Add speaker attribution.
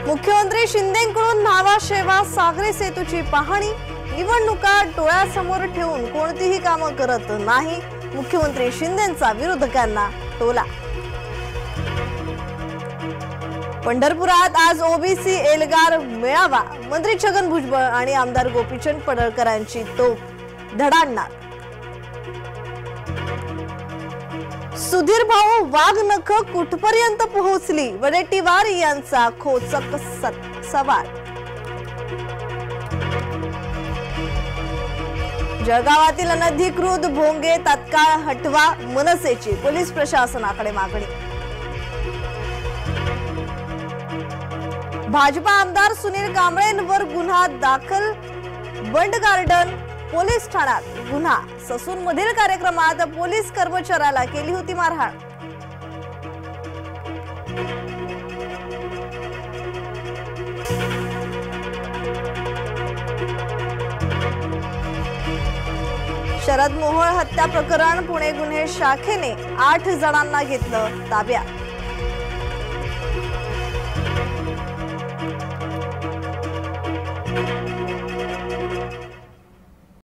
Speaker 1: मुख्यमंत्री शिंदेंकडून न्हावा शेवा सागरी सेतूची पाहणी। निवडणुका डोळ्यासमोर ठेवून कोणतीही कामं करत नाही, मुख्यमंत्री शिंदेंचा विरोधकांना टोला। पंढरपुरात आज ओबीसी एल्गार मेळावा, मंत्री छगन भुजबळ आणि आमदार गोपीचंद पडळकरांची तोफ धडाडणार। सुधीर भाऊ वाघनख कुठपर्यंत पोहोचली, वडेट्टीवार यांचा खोचक सवाल। जळगावातील अनधिकृत भोंगे तत्काळ हटवा, मनसेची पोलीस प्रशासनाकडे मागणी। भाजपा आमदार सुनील कांबळेंवर गुन्हा दाखल, बंड गार्डन पोलीस ठाण्यात गुन्हा। ससून मधील कार्यक्रमात पोलीस कर्मचाऱ्याला केली होती मारहाण। शरद मोहोळ हत्या प्रकरण पुणे गुन्हे शाखेने 8 जणांना घेतलं ताब्यात।